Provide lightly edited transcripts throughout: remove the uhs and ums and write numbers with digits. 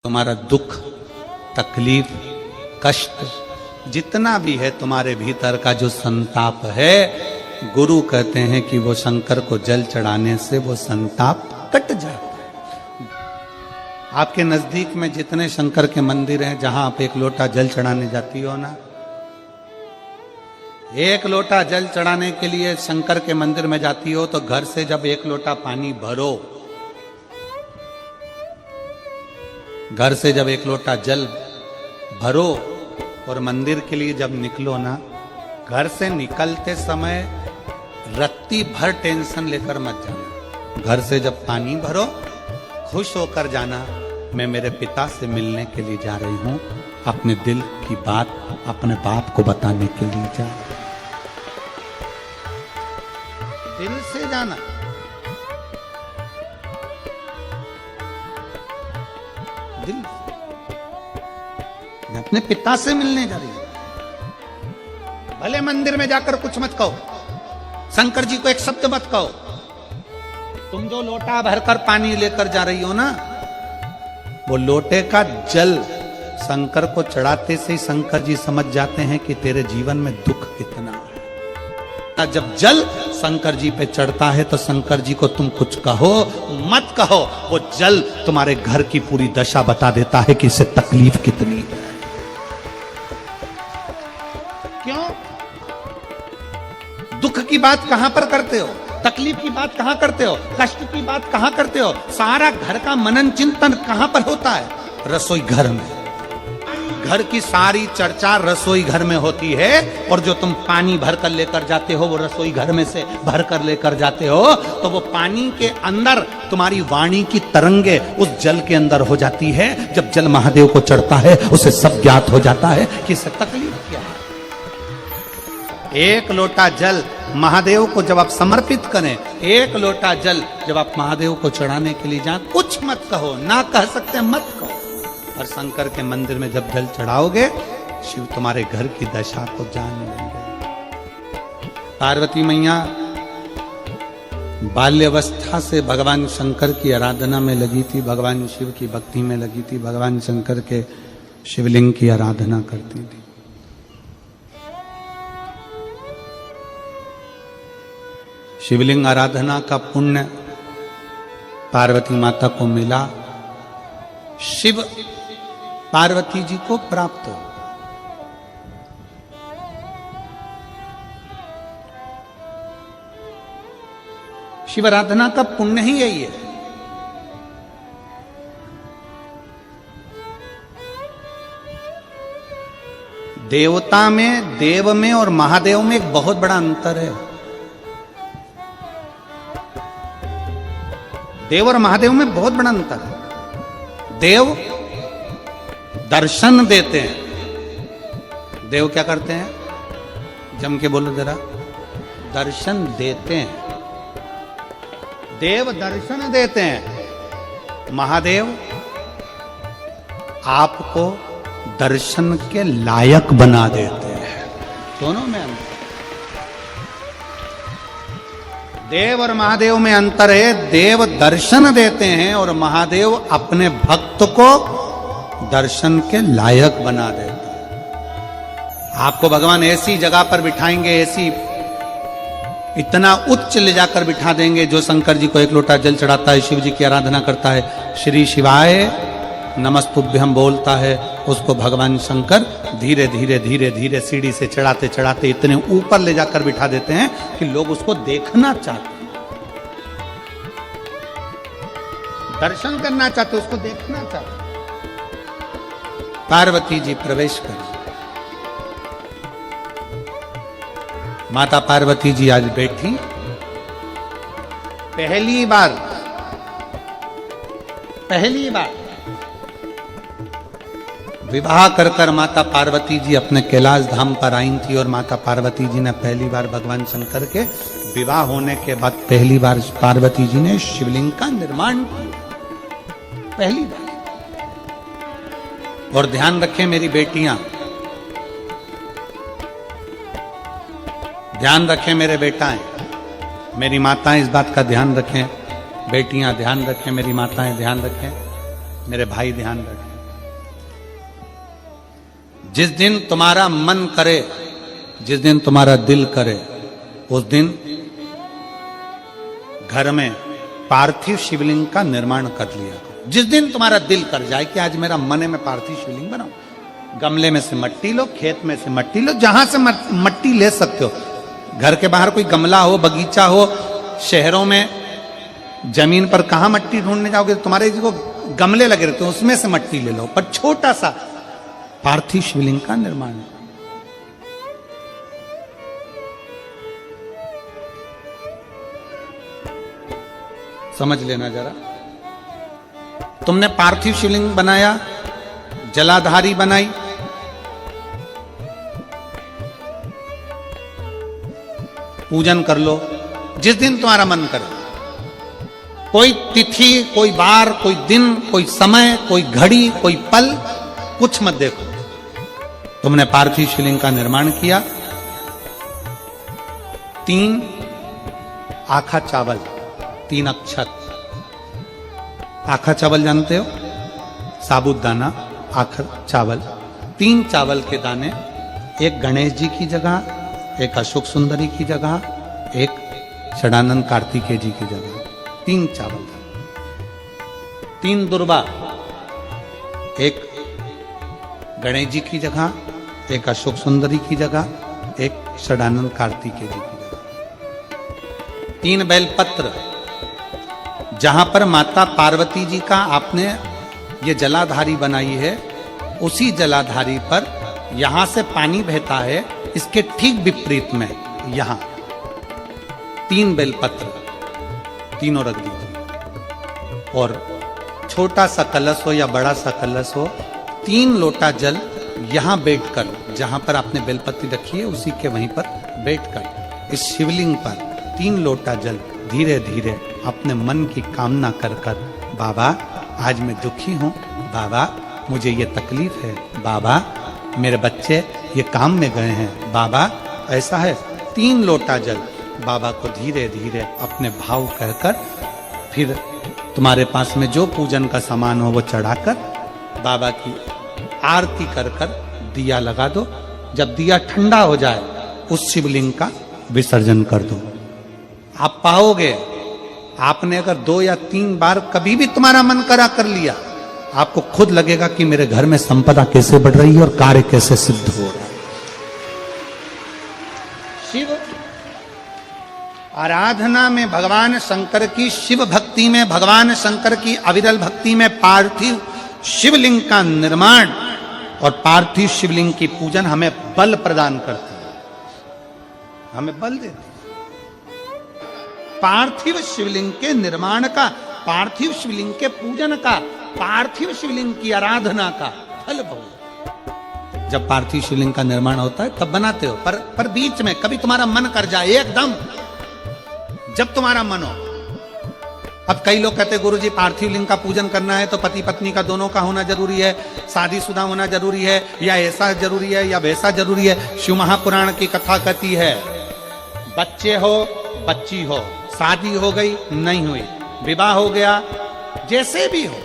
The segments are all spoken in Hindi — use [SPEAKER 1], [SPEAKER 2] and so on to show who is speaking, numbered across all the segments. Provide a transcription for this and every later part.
[SPEAKER 1] तुम्हारा दुख, तकलीफ, कष्ट जितना भी है तुम्हारे भीतर का जो संताप है, गुरु कहते हैं कि वो शंकर को जल चढ़ाने से वो संताप कट जाता है। आपके नजदीक में जितने शंकर के मंदिर हैं, जहां आप एक लोटा जल चढ़ाने जाती हो ना, एक लोटा जल चढ़ाने के लिए शंकर के मंदिर में जाती हो तो घर से जब एक लोटा पानी भरो, घर से जब एक लोटा जल भरो और मंदिर के लिए जब निकलो ना, घर से निकलते समय रत्ती भर टेंशन लेकर मत जाना। घर से जब पानी भरो, खुश होकर जाना, मैं मेरे पिता से मिलने के लिए जा रही हूं, अपने दिल की बात अपने बाप को बताने के लिए जा रही हूं। दिल से जाना, दिल से। मैं अपने पिता से मिलने जा रही हूं। भले मंदिर में जाकर कुछ मत कहो, शंकर जी को एक शब्द मत कहो, तुम जो लोटा भरकर पानी लेकर जा रही हो ना, वो लोटे का जल शंकर को चढ़ाते से ही शंकर जी समझ जाते हैं कि तेरे जीवन में दुख कितना है। जब जल शंकर जी पे चढ़ता है तो शंकर जी को तुम कुछ कहो मत कहो, वो जल तुम्हारे घर की पूरी दशा बता देता है कि इससे तकलीफ कितनी है। क्यों? दुख की बात कहां पर करते हो, तकलीफ की बात कहां करते हो, कष्ट की बात कहां करते हो? सारा घर का मनन चिंतन कहां पर होता है? रसोई घर में। घर की सारी चर्चा रसोई घर में होती है, और जो तुम पानी भर कर लेकर जाते हो वो रसोई घर में से भर कर लेकर जाते हो, तो वो पानी के अंदर तुम्हारी वाणी की तरंगे उस जल के अंदर हो जाती है। जब जल महादेव को चढ़ता है उसे सब ज्ञात हो जाता है कि इससे तकलीफ क्या है। एक लोटा जल महादेव को जब आप समर्पित करें, एक लोटा जल जब आप महादेव को चढ़ाने के लिए जाएं, कुछ मत कहो, ना कह सकते मत कहो, और शंकर के मंदिर में जब जल चढ़ाओगे, शिव तुम्हारे घर की दशा को जान लेंगे। पार्वती मैया बाल्यावस्था से भगवान शंकर की आराधना में लगी थी, भगवान शिव की भक्ति में लगी थी, भगवान शंकर के शिवलिंग की आराधना करती थी। शिवलिंग आराधना का पुण्य पार्वती माता को मिला, शिव पार्वती जी को प्राप्त हो। शिव आराधना का पुण्य ही यही है। देवता में, देव में और महादेव में एक बहुत बड़ा अंतर है। देव और महादेव में बहुत बड़ा अंतर है। देव दर्शन देते हैं, देव क्या करते हैं? जम के बोलो जरा, दर्शन देते हैं। देव दर्शन देते हैं, महादेव आपको दर्शन के लायक बना देते हैं। दोनों में अंतर, देव और महादेव में अंतर है। देव दर्शन देते हैं और महादेव अपने भक्त को दर्शन के लायक बना देते हैं। आपको भगवान ऐसी जगह पर बिठाएंगे, ऐसी इतना उच्च ले जाकर बिठा देंगे, जो शंकर जी को एक लोटा जल चढ़ाता है, शिव जी की आराधना करता है, श्री शिवाय नमस्तुभ्यम बोलता है, उसको भगवान शंकर धीरे धीरे धीरे धीरे सीढ़ी से चढ़ाते चढ़ाते इतने ऊपर ले जाकर बिठा देते हैं कि लोग उसको देखना चाहते हैं, दर्शन करना चाहते, उसको देखना चाहते। पार्वती जी प्रवेश कर, माता पार्वती जी आज बैठी, पहली बार विवाह कर कर माता पार्वती जी अपने कैलाश धाम पर आई थी, और माता पार्वती जी ने पहली बार भगवान शंकर के विवाह होने के बाद पहली बार पार्वती जी ने शिवलिंग का निर्माण किया, पहली बार। और ध्यान रखें मेरी बेटियां, ध्यान रखें मेरे बेटाएं, मेरी माताएं इस बात का ध्यान रखें, बेटियां ध्यान रखें, मेरी माताएं ध्यान रखें, मेरे भाई ध्यान रखें। जिस दिन तुम्हारा मन करे, जिस दिन तुम्हारा दिल करे, उस दिन घर में पार्थिव शिवलिंग का निर्माण कर लिया। जिस दिन तुम्हारा दिल कर जाए कि आज मेरा मन है मैं पार्थिव शिवलिंग बनाऊं, गमले में से मट्टी लो, खेत में से मट्टी लो, जहां से मट्टी ले सकते हो। घर के बाहर कोई गमला हो, बगीचा हो, शहरों में जमीन पर कहां मट्टी ढूंढने जाओगे, तुम्हारे को गमले लगे रहते हो, उसमें से मट्टी ले लो, पर छोटा सा पार्थिव शिवलिंग का निर्माण। समझ लेना जरा, तुमने पार्थिव शिवलिंग बनाया, जलाधारी बनाई, पूजन कर लो जिस दिन तुम्हारा मन करे। कोई तिथि, कोई बार, कोई दिन, कोई समय, कोई घड़ी, कोई पल, कुछ मत देखो। तुमने पार्थिव शिवलिंग का निर्माण किया। 3 आखा चावल, 3 अक्षत। आखा चावल जानते हो, साबुदाना, आखा चावल। 3 चावल के दाने, एक गणेश जी की जगह, एक अशोक सुंदरी की जगह, एक षडानंद कार्तिकेय जी की जगह। 3 चावल, 3 दुर्वा, एक गणेश जी की जगह, एक अशोक सुंदरी की जगह, एक षडानंद कार्तिकेय जी की जगह। 3 बेलपत्र, जहां पर माता पार्वती जी का आपने ये जलाधारी बनाई है, उसी जलाधारी पर यहां से पानी बहता है, इसके ठीक विपरीत में यहां 3 बेलपत्र, तीनों रख दीजिए। और छोटा सा कलश हो या बड़ा सा कलश हो, 3 लोटा जल यहां बैठकर, जहां पर आपने बेलपत्ती रखी है उसी के वहीं पर बैठकर इस शिवलिंग पर 3 लोटा जल धीरे धीरे अपने मन की कामना कर कर, बाबा आज मैं दुखी हूं, बाबा मुझे ये तकलीफ है, बाबा मेरे बच्चे ये काम में गए हैं, बाबा ऐसा है। 3 लोटा जल बाबा को धीरे धीरे अपने भाव कहकर, फिर तुम्हारे पास में जो पूजन का सामान हो वो चढ़ाकर बाबा की आरती कर कर दिया लगा दो। जब दिया ठंडा हो जाए उस शिवलिंग का विसर्जन कर दो। आप पाओगे, आपने अगर 2 या 3 बार कभी भी तुम्हारा मन करा कर लिया, आपको खुद लगेगा कि मेरे घर में संपदा कैसे बढ़ रही है और कार्य कैसे सिद्ध हो रहा है। शिव आराधना में भगवान शंकर की, शिव भक्ति में भगवान शंकर की अविरल भक्ति में पार्थिव शिवलिंग का निर्माण और पार्थिव शिवलिंग की पूजन हमें बल प्रदान करती है, हमें बल देती है। पार्थिव शिवलिंग के निर्माण का, पार्थिव शिवलिंग के पूजन का, पार्थिव शिवलिंग की आराधना का फल भोग। जब पार्थिव शिवलिंग का निर्माण होता है तब बनाते हो, पर बीच में कभी तुम्हारा मन कर जाए एकदम, जब तुम्हारा मन हो। अब कई लोग कहते हैं गुरुजी पार्थिव लिंग का पूजन करना है तो पति पत्नी का दोनों का होना जरूरी है, शादीशुदा होना जरूरी है, या ऐसा जरूरी है या वैसा जरूरी है। शिव महापुराण की कथा कहती है बच्चे हो, बच्ची हो, शादी हो गई नहीं हुई, विवाह हो गया, जैसे भी हो,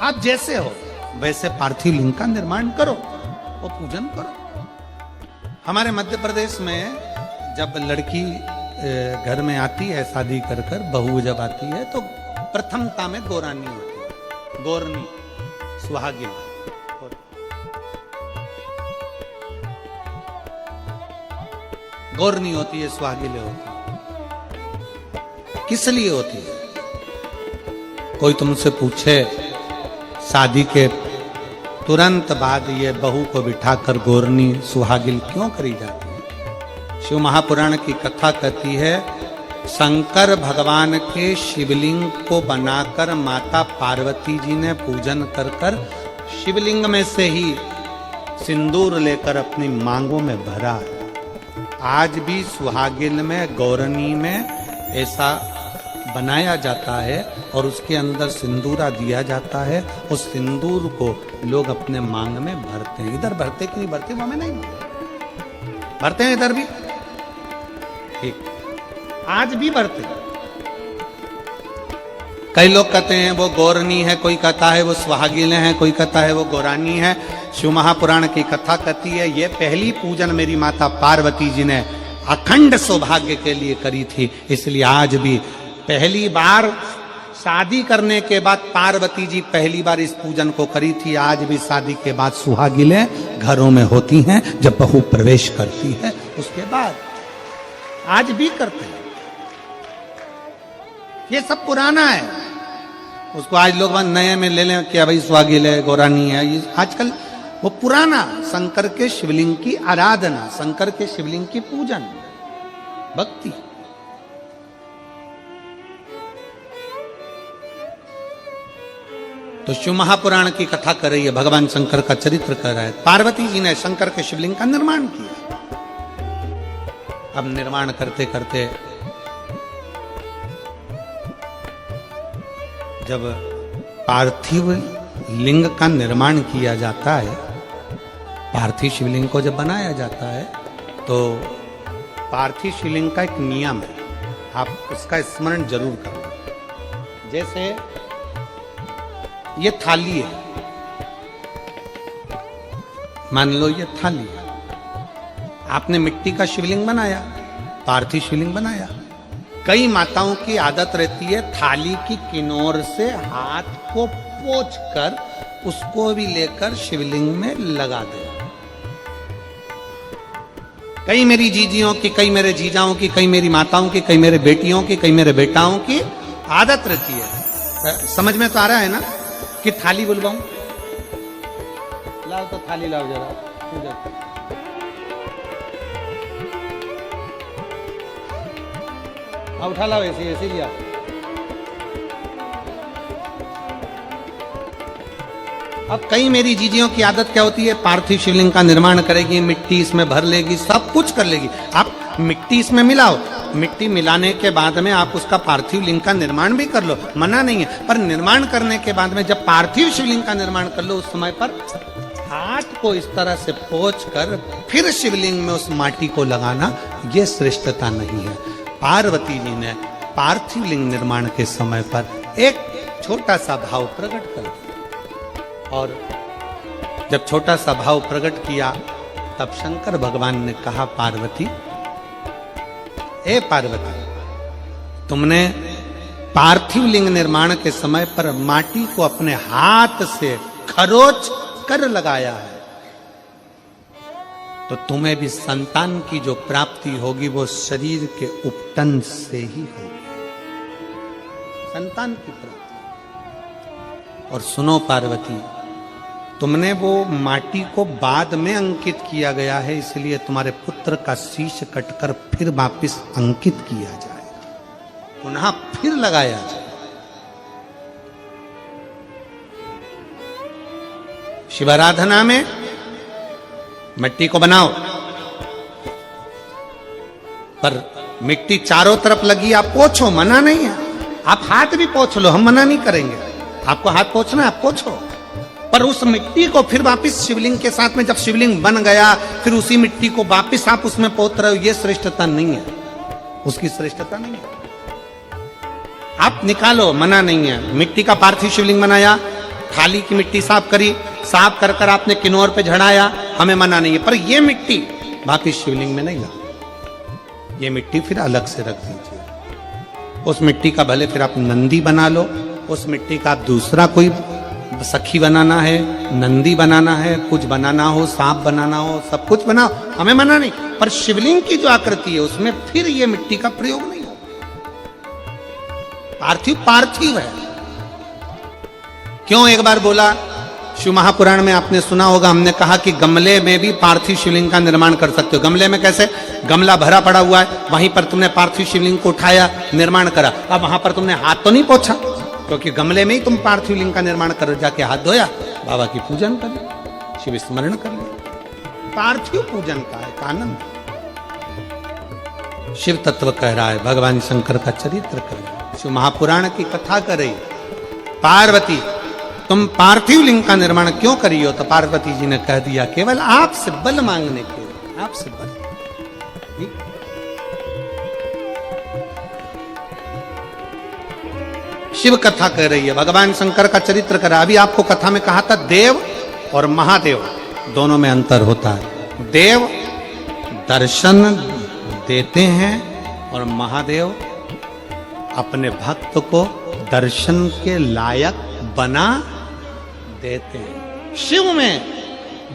[SPEAKER 1] आप जैसे हो वैसे पार्थिव लिंग का निर्माण करो और पूजन करो। हमारे मध्य प्रदेश में जब लड़की घर में आती है शादी कर कर, बहू जब आती है तो प्रथमता में गोरानी होती है, गोरनी, सुहागिन। गोरनी होती है, सुहागिले होती है। किस लिए होती है? कोई तुमसे पूछे शादी के तुरंत बाद ये बहू को बिठाकर गोरनी सुहागिल क्यों करी जाती है? शिव महापुराण की कथा कहती है शंकर भगवान के शिवलिंग को बनाकर माता पार्वती जी ने पूजन कर कर शिवलिंग में से ही सिंदूर लेकर अपनी मांगों में भरा है। आज भी सुहागिन में, गौरनी में ऐसा बनाया जाता है और उसके अंदर सिंदूरा दिया जाता है। उस सिंदूर को लोग अपने मांग में भरते हैं। इधर भरते कि नहीं भरते, हमें नहीं भरते हैं, इधर भी ठीक, आज भी भरते हैं। कई लोग कहते हैं वो गौरनी है, कोई कहता है वो सुहागिन है, कोई कहता है वो गौरानी है। शिव महापुराण की कथा कहती है ये पहली पूजन मेरी माता पार्वती जी ने अखंड सौभाग्य के लिए करी थी, इसलिए आज भी पहली बार शादी करने के बाद पार्वती जी पहली बार इस पूजन को करी थी। आज भी शादी के बाद सुहागिनें घरों में होती हैं, जब बहू प्रवेश करती है उसके बाद आज भी करते हैं। ये सब पुराना है, उसको आज लोग नए में ले लें कि भाई सुहागिन है, गौरानी है। ये आजकल वो पुराना शंकर के शिवलिंग की आराधना, शंकर के शिवलिंग की पूजन, भक्ति। तो शिव महापुराण की कथा कर रही है, भगवान शंकर का चरित्र कर रहा है। पार्वती जी ने शंकर के शिवलिंग का निर्माण किया। अब निर्माण करते करते जब पार्थिव लिंग का निर्माण किया जाता है, पार्थिव शिवलिंग को जब बनाया जाता है, तो पार्थिव शिवलिंग का एक नियम है, आप उसका स्मरण जरूर करें। जैसे ये थाली है, मान लो ये थाली है, आपने मिट्टी का शिवलिंग बनाया, पार्थिव शिवलिंग बनाया। कई माताओं की आदत रहती है थाली की किनार से हाथ को पोंछकर उसको भी लेकर शिवलिंग में लगा दे। कई मेरी जीजियों की, कई मेरे जीजाओं की, कई मेरी माताओं की, कई मेरे बेटियों की, कई मेरे बेटाओं की आदत रहती है। समझ में तो आ रहा है ना कि थाली बुलवाऊं? लाओ तो थाली लाओ जरा। उठा लाओ, ऐसे लिया। अब कई मेरी जीजियों की आदत क्या होती है, पार्थिव शिवलिंग का निर्माण करेगी, मिट्टी इसमें भर लेगी, सब कुछ कर लेगी। आप मिट्टी इसमें मिलाओ, मिट्टी मिलाने के बाद में आप उसका पार्थिव लिंग का निर्माण भी कर लो, मना नहीं है। पर निर्माण करने के बाद में जब पार्थिव शिवलिंग का निर्माण कर लो, उस समय पर हाथ को इस तरह से पोंछ कर फिर शिवलिंग में उस माटी को लगाना, यह श्रेष्ठता नहीं है। पार्वती जी ने पार्थिव लिंग निर्माण के समय पर एक छोटा सा भाव प्रकट कर दिया, और जब छोटा सा भाव प्रकट किया तब शंकर भगवान ने कहा, पार्वती, ए पार्वती, तुमने पार्थिव लिंग निर्माण के समय पर माटी को अपने हाथ से खरोच कर लगाया है, तो तुम्हें भी संतान की जो प्राप्ति होगी वो शरीर के उपटन से ही होगी, संतान की प्राप्ति। और सुनो पार्वती, तुमने वो माटी को बाद में अंकित किया गया है, इसलिए तुम्हारे पुत्र का शीश कटकर फिर वापिस अंकित किया जाएगा, पुनः फिर लगाया जाएगा। शिवाराधना में मिट्टी को बनाओ, पर मिट्टी चारों तरफ लगी, आप पोंछो, मना नहीं है। आप हाथ भी पोंछ लो, हम मना नहीं करेंगे। आपको हाथ पोंछना है, आप पोंछो, पर उस मिट्टी को फिर वापस शिवलिंग के साथ में, जब शिवलिंग बन गया फिर उसी मिट्टी को वापस आप उसमें पोत रहे हो, ये श्रेष्ठता नहीं है, उसकी श्रेष्ठता नहीं है। आप निकालो, मना नहीं है। मिट्टी का पार्थिव शिवलिंग बनाया, थाली की मिट्टी साफ करी, साफ कर कर आपने किनौर पे झड़ाया, हमें मना नहीं है। पर ये मिट्टी वापिस शिवलिंग में नहीं लगा, ये मिट्टी फिर अलग से रख दीजिए। उस मिट्टी का भले फिर आप नंदी बना लो, उस मिट्टी का आप दूसरा कोई सखी बनाना है, नंदी बनाना है, कुछ बनाना हो, सांप बनाना हो, सब कुछ बनाओ, हमें मना नहीं। पर शिवलिंग की जो आकृति है उसमें फिर ये मिट्टी का प्रयोग नहीं हो। पार्थिव पार्थिव है। क्यों एक बार बोला, शिव महापुराण में आपने सुना होगा, हमने कहा कि गमले में भी पार्थिव शिवलिंग का निर्माण कर सकते हो। गमले में कैसे? गमला भरा पड़ा हुआ है, वहीं पर तुमने पार्थिव शिवलिंग को उठाया, निर्माण करा। अब वहां पर तुमने हाथ तो नहीं पोंछा, क्योंकि गमले में ही तुम पार्थिव लिंग का निर्माण कर, जाके हाथ धोया, बाबा की पूजन कर, शिव स्मरण कर लिया। पार्थिव पूजन का एक आनंद शिव तत्व कह रहा है, भगवान शंकर का चरित्र कर रहा है, शिव महापुराण की कथा कर रही। पार्वती, तुम पार्थिव लिंग का निर्माण क्यों करी हो? तो पार्वती जी ने कह दिया, केवल आपसे बल मांगने के लिए, आपसे बल। शिव कथा कह रही है, भगवान शंकर का चरित्र कर रहा है। अभी आपको कथा में कहा था देव और महादेव दोनों में अंतर होता है। देव दर्शन देते हैं और महादेव अपने भक्त को दर्शन के लायक बना देते हैं। शिव में,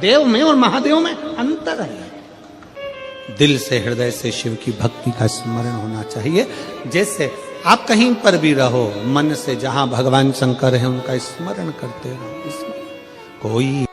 [SPEAKER 1] देव में और महादेव में अंतर है। दिल से हृदय से शिव की भक्ति का स्मरण होना चाहिए। जैसे आप कहीं पर भी रहो, मन से जहां भगवान शंकर है उनका स्मरण करते रहो। कोई